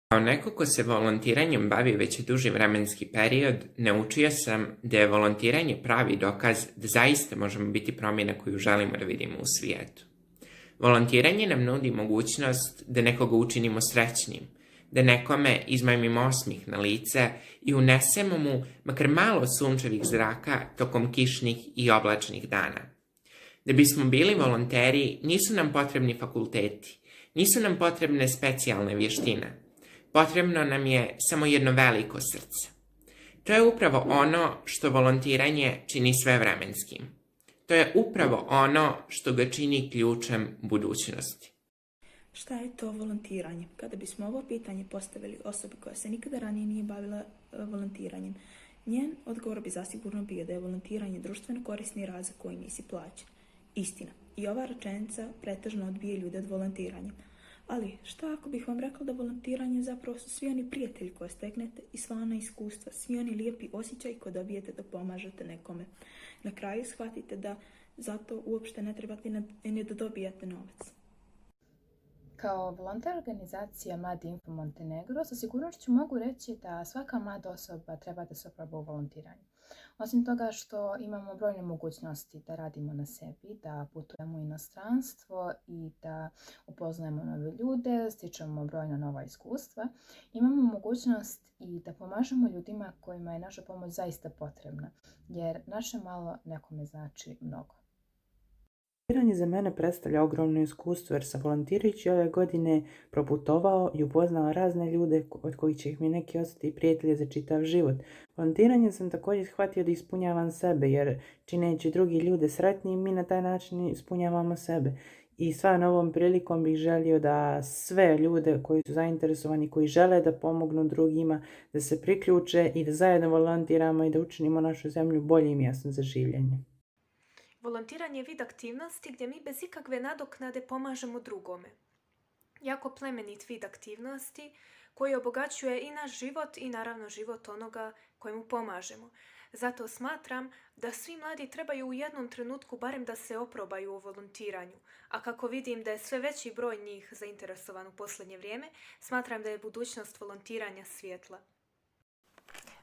Kao neko ko se volontiranjem bavi već duži vremenski period, naučio sam da je volontiranje pravi dokaz da zaista možemo biti promjena koju želimo da vidimo u svijetu. Volontiranje nam nudi mogućnost da nekoga učinimo srećnim, da nekome izmajmimo osmih na lice i unesemo mu makar malo sunčevih zraka tokom kišnih i oblačnih dana. Da bismo bili volonteri, nisu nam potrebni fakulteti, nisu nam potrebne specijalne vještine. Potrebno nam je samo jedno veliko srce. To je upravo ono što volontiranje čini svevremenskim. To je upravo ono što ga čini ključem budućnosti. Šta je to volontiranje? Kada bismo ovo pitanje postavili osobi koja se nikada ranije nije bavila volontiranjem, njen odgovor bi zasigurno bio da je volontiranje društveno korisni rad za koji nisi plaćen. Istina. I ova rečenica pretežno odbije ljude od volontiranja. Ali šta ako bih vam rekla da volontiranje zapravo su svi oni prijatelji koje steknete i sva ona iskustva, svi oni lijepi osjećaji koje dobijete da pomažete nekome. Na kraju shvatite da zato uopšte ne trebate ni da dobijate novac. Kao volonter organizacija Mladi Info Montenegro sa sigurnošću mogu reći da svaka mlada osoba treba da se oproba u volontiranju. Osim toga što imamo brojne mogućnosti da radimo na sebi, da putujemo u inostranstvo i da upoznajemo nove ljude, stičemo brojna nova iskustva, imamo mogućnost i da pomažemo ljudima kojima je naša pomoć zaista potrebna, jer naše malo nekome znači mnogo. Volontiranje za mene predstavlja ogromno iskustvo jer sam volontirajući ove godine proputovao i upoznao razne ljude od kojih će ih mi neki ostati prijatelji za čitav život. Volontiranjem sam također shvatio da ispunjavam sebe jer čineći drugi ljude sretnijim mi na taj način ispunjavamo sebe. I stvarno ovom prilikom bih želio da sve ljude koji su zainteresovani, koji žele da pomognu drugima, da se priključe i da zajedno volontiramo i da učinimo našu zemlju boljim mjestom za življenje. Volontiranje je vid aktivnosti gdje mi bez ikakve nadoknade pomažemo drugome. Jako plemenit vid aktivnosti koji obogaćuje i naš život i naravno život onoga kojemu pomažemo. Zato smatram da svi mladi trebaju u jednom trenutku barem da se oprobaju u volontiranju. A kako vidim da je sve veći broj njih zainteresovan u posljednje vrijeme, smatram da je budućnost volontiranja svjetla.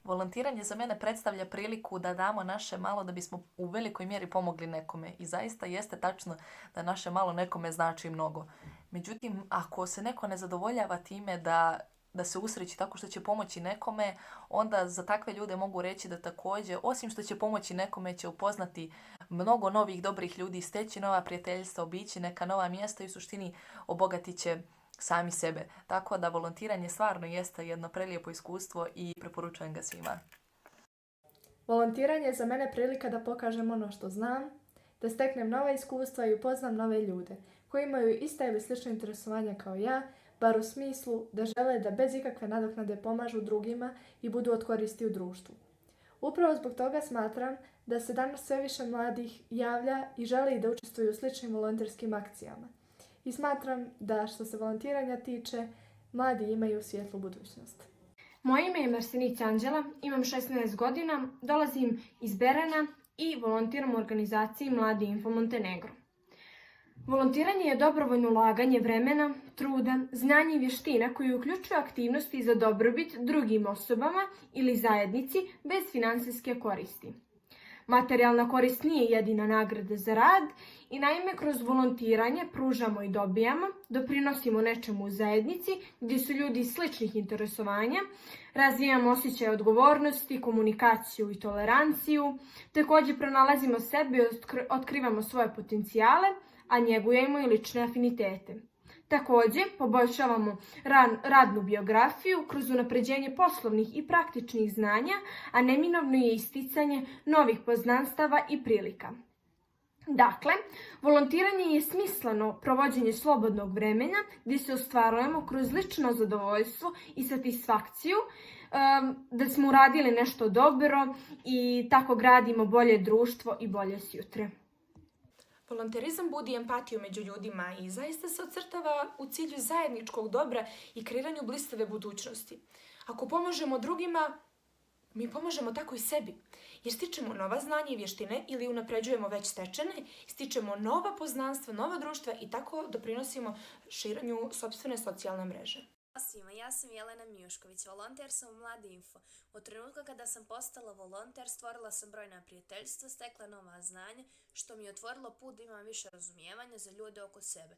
Volontiranje za mene predstavlja priliku da damo naše malo da bismo u velikoj mjeri pomogli nekome. I zaista jeste tačno da naše malo nekome znači mnogo. Međutim, ako se neko ne zadovoljava time da se usreći tako što će pomoći nekome, onda za takve ljude mogu reći da također, osim što će pomoći nekome, će upoznati mnogo novih dobrih ljudi, steći nova prijateljstva, obići neka nova mjesta i u suštini obogatit će sami sebe. Tako da volontiranje stvarno jeste jedno prelijepo iskustvo i preporučujem ga svima. Volontiranje je za mene prilika da pokažem ono što znam, da steknem nova iskustva i upoznam nove ljude koji imaju ista ili slična interesovanja kao ja, bar u smislu da žele da bez ikakve nadoknade pomažu drugima i budu od koristi u društvu. Upravo zbog toga smatram da se danas sve više mladih javlja i želi da učestvuju u sličnim volonterskim akcijama. I smatram da što se volontiranja tiče, mladi imaju svjetlu budućnost. Moje ime je Marsenica Anđela, imam 16 godina, dolazim iz Berana i volontiram u organizaciji Mladi Info Montenegro. Volontiranje je dobrovoljno ulaganje vremena, truda, znanja i vještina koji uključuju aktivnosti za dobrobit drugim osobama ili zajednici bez finansijske koristi. Materijalna korist nije jedina nagrada za rad i naime kroz volontiranje pružamo i dobijamo, doprinosimo nečemu u zajednici gdje su ljudi iz sličnih interesovanja, razvijamo osjećaj odgovornosti, komunikaciju i toleranciju, također pronalazimo sebe i otkrivamo svoje potencijale, a njegujemo i lične afinitete. Također, poboljšavamo radnu biografiju kroz unapređenje poslovnih i praktičnih znanja, a neminovno je isticanje novih poznanstava i prilika. Dakle, volontiranje je smisleno provođenje slobodnog vremena gdje se ostvarujemo kroz lično zadovoljstvo i satisfakciju da smo uradili nešto dobro i tako gradimo bolje društvo i bolje sutra. Volonterizam budi empatiju među ljudima i zaista se ocrtava u cilju zajedničkog dobra i kreiranju blistave budućnosti. Ako pomažemo drugima, mi pomažemo tako i sebi, jer stičemo nova znanja i vještine ili unapređujemo već stečene, stičemo nova poznanstva, nova društva i tako doprinosimo širenju sopstvene socijalne mreže. Svima, ja sam Jelena Mijušković, volonter sam u Mladi Info. Od trenutka kada sam postala volonter, stvorila sam brojna prijateljstva, stekla nova znanja, što mi je otvorilo put da imam više razumijevanja za ljude oko sebe.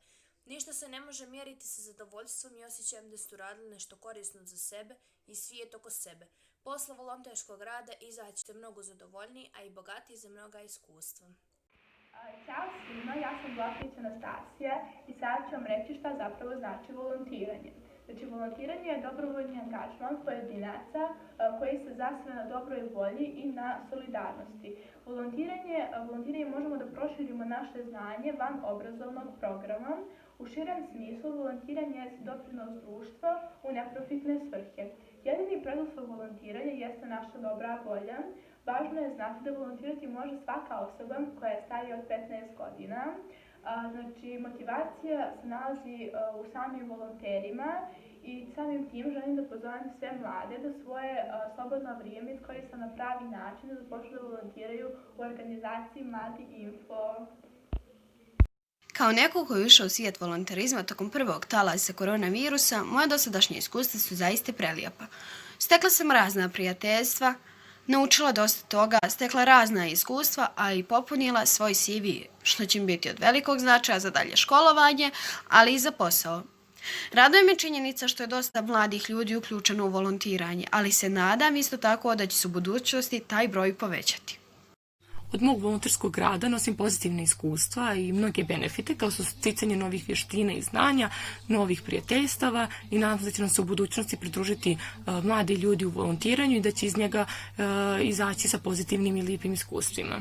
Ništa se ne može mjeriti sa zadovoljstvom i osjećajem da ste uradili nešto korisno za sebe i svijet oko sebe. Posle volonterskog rada izaćete mnogo zadovoljniji, a i bogatiji za mnoga iskustva. Ćao svima, ja sam Vlakić Anastasija i sad ću vam reći šta zapravo znači volontiranje. Znači, volontiranje je dobrovoljni angažman pojedinaca koji se zasniva na dobroj volji i na solidarnosti. Volontiranje možemo da proširimo naše znanje van obrazovnog programa. U širem smislu, volontiranje je doprinos društva u neprofitne svrhe. Jedini preduslov volontiranja jeste naša dobra volja. Važno je znati da volontirati može svaka osoba koja je starija od 15 godina. Znači, motivacija se nalazi u samim volonterima i samim tim želim da pozovem sve mlade da svoje slobodno vrijeme iskoriste na pravi način, da počnu da volontiraju u organizaciji Mladi Info. Kao neko koji je ušao u svijet volonterizma tokom prvog talasa koronavirusa, moja dosadašnja iskustva su zaista prelijepa. Stekla sam razna prijateljstva, naučila dosta toga, stekla razna iskustva, a i popunila svoj CV, što će mi biti od velikog značaja za dalje školovanje, ali i za posao. Raduje me činjenica što je dosta mladih ljudi uključeno u volontiranje, ali se nadam isto tako da će se u budućnosti taj broj povećati. Od mog volonterskog rada nosim pozitivne iskustva i mnoge benefite, kao su sticanje novih vještina i znanja, novih prijateljstava i nadam se da će nam se u budućnosti pridružiti mladi ljudi u volontiranju i da će iz njega izaći sa pozitivnim i lijepim iskustvima.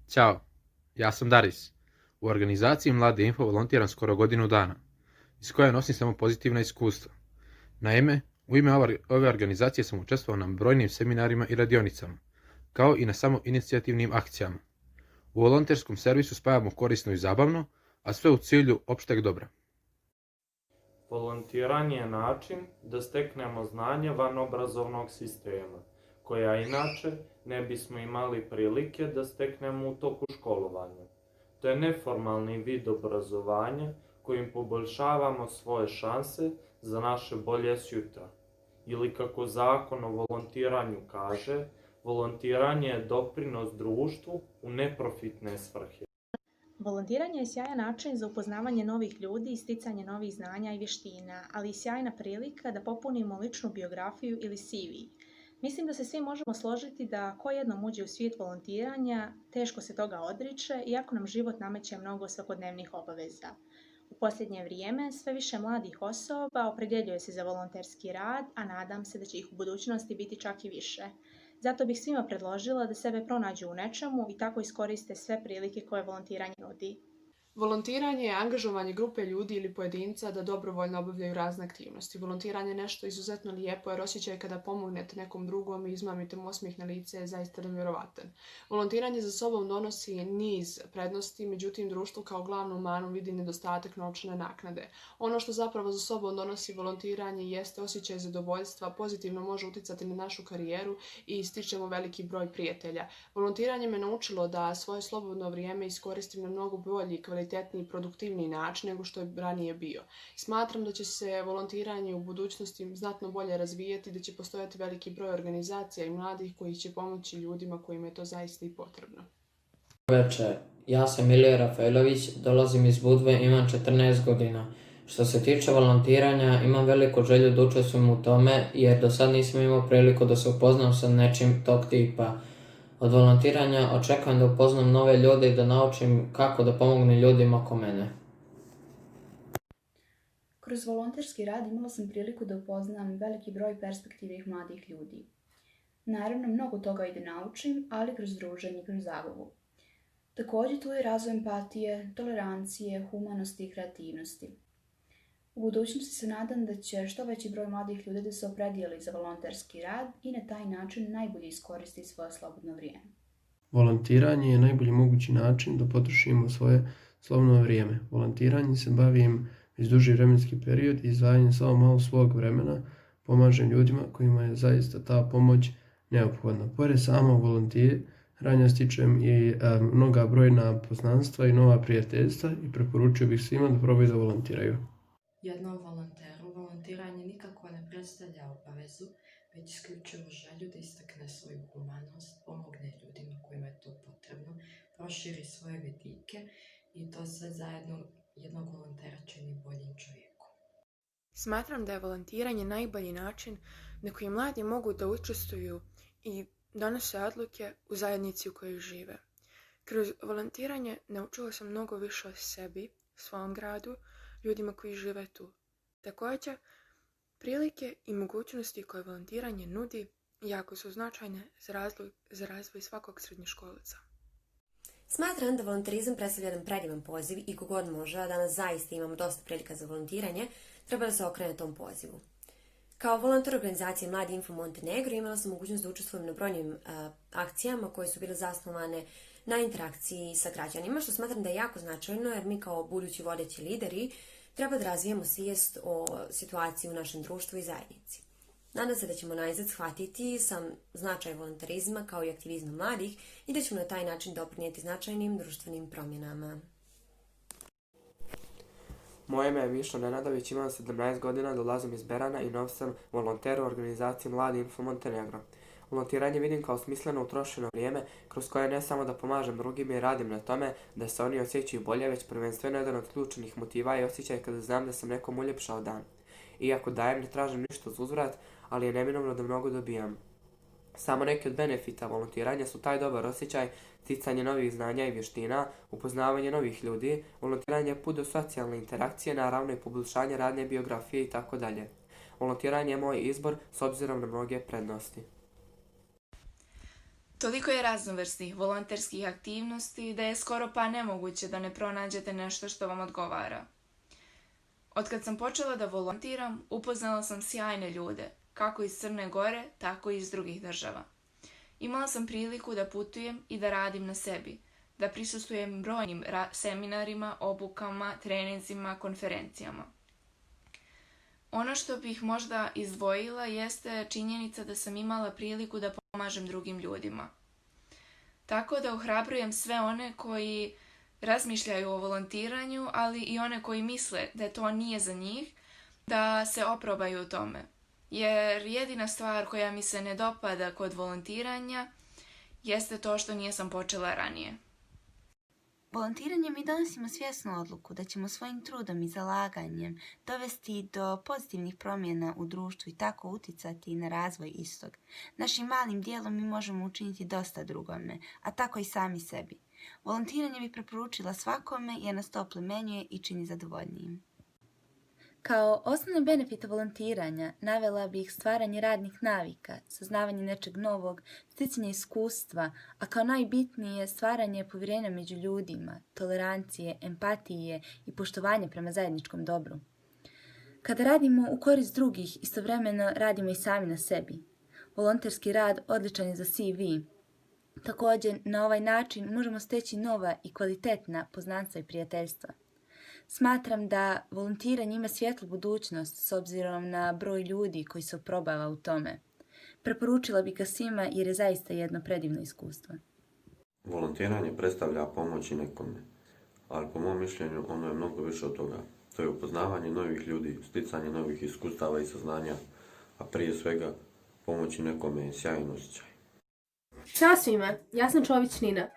Ćao, ja sam Daris. U organizaciji Mladi Info volontiram skoro godinu dana, iz koje nosim samo pozitivna iskustva. Naime, u ime ove organizacije sam učestvovao na brojnim seminarima i radionicama, kao i na samoinicijativnim akcijama. U volonterskom servisu spajamo korisno i zabavno, a sve u cilju opšteg dobra. Volontiranje je način da steknemo znanje van obrazovnog sistema, koja inače ne bismo imali prilike da steknemo u toku školovanja. To je neformalni vid obrazovanja kojim poboljšavamo svoje šanse za naše bolje sutra. Ili kako zakon o volontiranju kaže, volontiranje je doprinos društvu u neprofitne svrhe. Volontiranje je sjajan način za upoznavanje novih ljudi i sticanje novih znanja i vještina, ali i sjajna prilika da popunimo ličnu biografiju ili CV. Mislim da se svi možemo složiti da ko jednom uđe u svijet volontiranja, teško se toga odriče, iako nam život nameće mnogo svakodnevnih obaveza. U posljednje vrijeme sve više mladih osoba opredjeljuje se za volonterski rad, a nadam se da će ih u budućnosti biti čak i više. Zato bih svima predložila da sebe pronađu u nečemu i tako iskoriste sve prilike koje volontiranje nudi. Volontiranje je angažovanje grupe ljudi ili pojedinca da dobrovoljno obavljaju razne aktivnosti. Volontiranje je nešto izuzetno lijepo jer osjećaj kada pomognete nekom drugom i izmamite mu osmijeh na lice je zaista nevjerovatan. Volontiranje za sobom donosi niz prednosti, međutim društvo kao glavnu manu vidi nedostatak novčane naknade. Ono što zapravo za sobom donosi volontiranje jeste osjećaj zadovoljstva, pozitivno može utjecati na našu karijeru i stičemo veliki broj prijatelja. Volontiranje me naučilo da svoje slobodno vrijeme iskoristim na mnogo bolji i kvalitetniji i produktivniji način nego što je ranije bio. Smatram da će se volontiranje u budućnosti znatno bolje razvijati, da će postojati veliki broj organizacija i mladih koji će pomoći ljudima kojima je to zaista i potrebno. Večer, ja sam Ilija Rafaelović, dolazim iz Budve, imam 14 godina. Što se tiče volontiranja, imam veliku želju da učestvujem u tome jer do sad nisam imao priliku da se upoznam sa nečim tog tipa. Od volontiranja očekujem da upoznam nove ljude i da naučim kako da pomognem ljudima oko mene. Kroz volonterski rad imala sam priliku da upoznam veliki broj perspektivnih mladih ljudi. Naravno, mnogo toga i da naučim, ali kroz druženje i kroz zabavu. Također tu je razvoj empatije, tolerancije, humanosti i kreativnosti. U budućnosti se nadam da će što veći broj mladih ljudi da se opredijeli za volonterski rad i na taj način najbolje iskoristiti svoje slobodno vrijeme. Volontiranje je najbolji mogući način da potrošimo svoje slobodno vrijeme. Volontiranje se bavim već duži vremenski period i izdvajanjem samo malo svog vremena pomažem ljudima kojima je zaista ta pomoć neophodna. Pored samog volontiranja stičem i mnoga brojna poznanstva i nova prijateljstva i preporučio bih svima da probaju da volontiraju. Jednom volonteru volontiranje nikako ne predstavlja obavezu, već isključivo želju da istakne svoju humanost, pomogne ljudima kojima je to potrebno, proširi svoje vidike i to sve zajedno jednog volontera čini boljim čovjekom. Smatram da je volontiranje najbolji način na koji mladi mogu da učestvuju i donose odluke u zajednici u kojoj žive. Kroz volontiranje naučila sam mnogo više o sebi, svom gradu, ljudima koji žive tu. Također, prilike i mogućnosti koje volontiranje nudi jako su značajne za razvoj svakog srednjoškolca. Smatram da volonterizam predstavlja jedan predivan poziv i kogod može, a danas zaista imamo dosta prilika za volontiranje, treba da se okrene tom pozivu. Kao volonter organizacije Mladi Info Montenegro imala sam mogućnost da učestvujem na brojnim akcijama koje su bile zasnovane na interakciji sa građanima, što smatram da je jako značajno jer mi kao budući vodeći lideri treba da razvijemo svijest o situaciji u našem društvu i zajednici. Nadam se da ćemo najzad shvatiti sam značaj volontarizma kao i aktivizma mladih i da ćemo na taj način doprinijeti značajnim društvenim promjenama. Moje ime je Mišo Nenadović, imam 17 godina, dolazim iz Berana i nov sam volonter u organizaciji Mladi Info Montenegro. Volontiranje vidim kao smisleno utrošeno vrijeme kroz koje ne samo da pomažem drugima i radim na tome da se oni osjećaju bolje, već prvenstveno jedan od ključnih motiva i osjećaj kada znam da sam nekom uljepšao dan. Iako dajem, ne tražim ništa za uzvrat, ali je neminovno da mnogo dobijam. Samo neki od benefita volontiranja su taj dobar osjećaj, sticanje novih znanja i vještina, upoznavanje novih ljudi, volontiranje je put do socijalne interakcije, naravno i poboljšanje radne biografije itd. Volontiranje je moj izbor s obzirom na mnoge prednosti. Toliko je raznovrsnih volonterskih aktivnosti da je skoro pa nemoguće da ne pronađete nešto što vam odgovara. Otkad sam počela da volontiram, upoznala sam sjajne ljude, kako iz Crne Gore, tako i iz drugih država. Imala sam priliku da putujem i da radim na sebi, da prisustvujem brojnim seminarima, obukama, treninzima, konferencijama. Ono što bih možda izdvojila jeste činjenica da sam imala priliku da pomažem drugim ljudima. Tako da ohrabrujem sve one koji razmišljaju o volontiranju, ali i one koji misle da to nije za njih, da se oprobaju u tome. Jer jedina stvar koja mi se ne dopada kod volontiranja jeste to što nisam počela ranije. Volontiranjem mi donosimo svjesnu odluku da ćemo svojim trudom i zalaganjem dovesti do pozitivnih promjena u društvu i tako uticati na razvoj istog. Našim malim dijelom mi možemo učiniti dosta drugome, a tako i sami sebi. Volontiranje bi preporučila svakome jer nas to oplemenjuje i čini zadovoljnijim. Kao osnovne benefite volontiranja navela bih stvaranje radnih navika, saznavanje nečeg novog, sticanje iskustva, a kao najbitnije stvaranje povjerenja među ljudima, tolerancije, empatije i poštovanje prema zajedničkom dobru. Kada radimo u korist drugih, istovremeno radimo i sami na sebi. Volonterski rad odličan je za CV. Također, na ovaj način možemo steći nova i kvalitetna poznanstva i prijateljstva. Smatram da volontiranje ima svjetlu budućnost s obzirom na broj ljudi koji se oprobava u tome. Preporučila bih ga svima jer je zaista jedno predivno iskustvo. Volontiranje predstavlja pomoći nekome, ali po mom mišljenju ono je mnogo više od toga. To je upoznavanje novih ljudi, sticanje novih iskustava i saznanja, a prije svega pomoći nekome je sjajan osjećaj. Ćao svima, ja sam Čović Nina.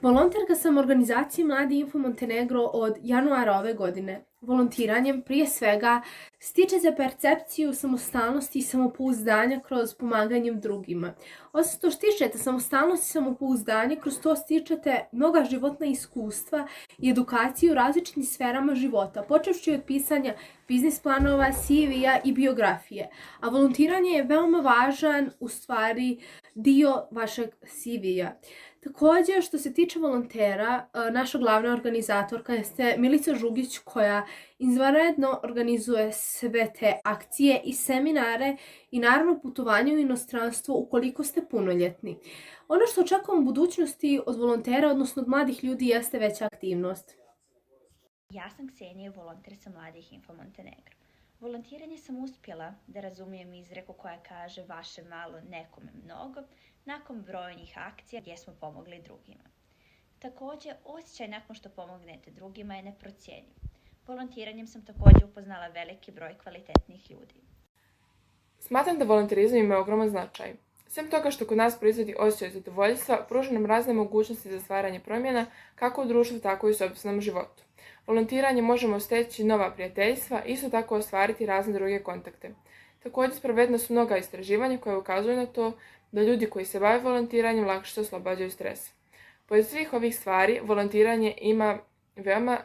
Volonterka sam u organizaciji Mladi Info Montenegro od januara ove godine. Volontiranjem prije svega stiče se percepciju samostalnosti i samopouzdanja kroz pomaganjem drugima. Osim što stičete samostalnost i samopouzdanje, kroz to stičete mnoga životna iskustva i edukaciju u različitim sferama života, počevši od pisanja biznis planova, CV-a i biografije. A volontiranje je veoma važan, u stvari, dio vašeg CV-a. Također, što se tiče volontera, naša glavna organizatorka jeste Milica Žugić koja izvanredno organizuje sve te akcije i seminare i naravno putovanje u inostranstvo ukoliko ste punoljetni. Ono što očekujem u budućnosti od volontera, odnosno od mladih ljudi, jeste veća aktivnost. Ja sam Ksenija, volonter sa Mladih Info Montenegro. Volontiranje sam uspjela da razumijem izreku koja kaže vaše malo, nekome mnogo, nakon brojnih akcija gdje smo pomogli drugima. Također, osjećaj nakon što pomognete drugima je neprocjenjiv. Volontiranjem sam također upoznala veliki broj kvalitetnih ljudi. Smatram da volonterizam ima ogroman značaj. Sem toga što kod nas proizvodi osjećaj zadovoljstva, pruža nam razne mogućnosti za stvaranje promjena kako u društvu, tako i u sopstvenom životu. Volontiranjem možemo steći nova prijateljstva i isto tako ostvariti razne druge kontakte. Također sprovedena su mnoga istraživanja koja ukazuju na to da ljudi koji se bave volontiranjem lakše se oslobađaju stresa. Pored svih ovih stvari, volontiranje ima veoma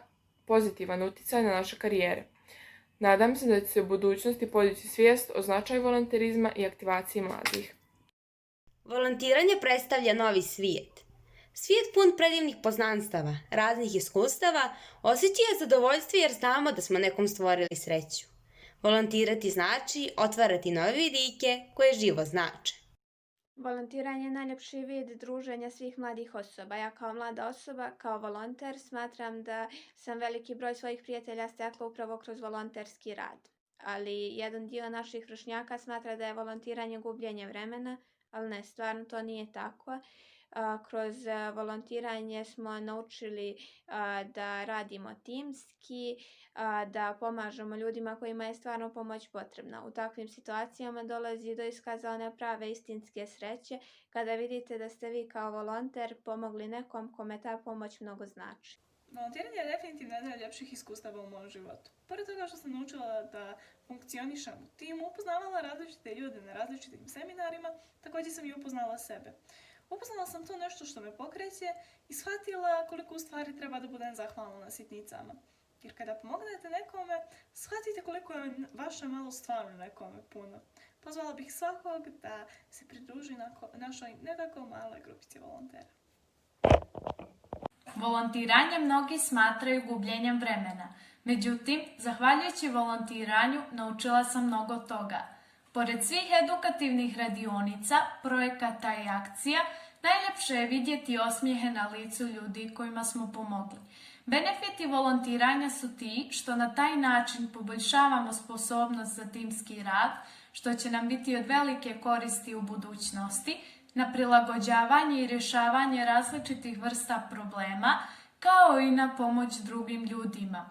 pozitivan utjecaj na naše karijere. Nadam se da će se u budućnosti podići svijest o značaju volonterizma i aktivaciji mladih. Volontiranje predstavlja novi svijet. Svijet pun predivnih poznanstava, raznih iskustava, osjećaja zadovoljstva jer znamo da smo nekom stvorili sreću. Volontirati znači otvarati nove vidike koje život znače. Volontiranje je najljepši vid druženja svih mladih osoba. Ja kao mlada osoba, kao volonter, smatram da sam veliki broj svojih prijatelja stekla upravo kroz volonterski rad. Ali jedan dio naših vršnjaka smatra da je volontiranje gubljenje vremena, ali ne, stvarno to nije tako. Kroz volontiranje smo naučili da radimo timski, da pomažemo ljudima kojima je stvarno pomoć potrebna. U takvim situacijama dolazi do iskaza one prave istinske sreće kada vidite da ste vi kao volonter pomogli nekom kome ta pomoć mnogo znači. Volontiranje je definitivno jedna od ljepših iskustava u mom životu. Pored toga što sam naučila da funkcionišem u timu, upoznavala različite ljude na različitim seminarima, također sam i upoznala sebe. Upoznala sam to nešto što me pokreće i shvatila koliko u stvari treba da budem zahvalna na sitnicama. Jer kada pomognete nekome, shvatite koliko je vaše malo stvarno nekome puno. Pozvala bih svakog da se pridruži našoj nekako maloj grupici volontera. Volontiranje mnogi smatraju gubljenjem vremena. Međutim, zahvaljujući volontiranju naučila sam mnogo toga. Pored svih edukativnih radionica, projekata i akcija, najljepše je vidjeti osmijehe na licu ljudi kojima smo pomogli. Benefiti volontiranja su ti što na taj način poboljšavamo sposobnost za timski rad, što će nam biti od velike koristi u budućnosti, na prilagođavanje i rješavanje različitih vrsta problema, kao i na pomoć drugim ljudima.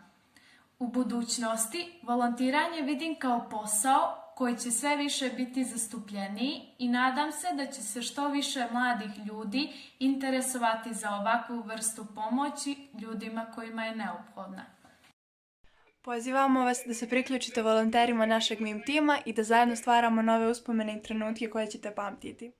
U budućnosti volontiranje vidim kao posao koji će sve više biti zastupljeniji i nadam se da će se što više mladih ljudi interesovati za ovakvu vrstu pomoći ljudima kojima je neophodna. Pozivamo vas da se priključite volonterima našeg MIM tima i da zajedno stvaramo nove uspomene i trenutke koje ćete pamtiti.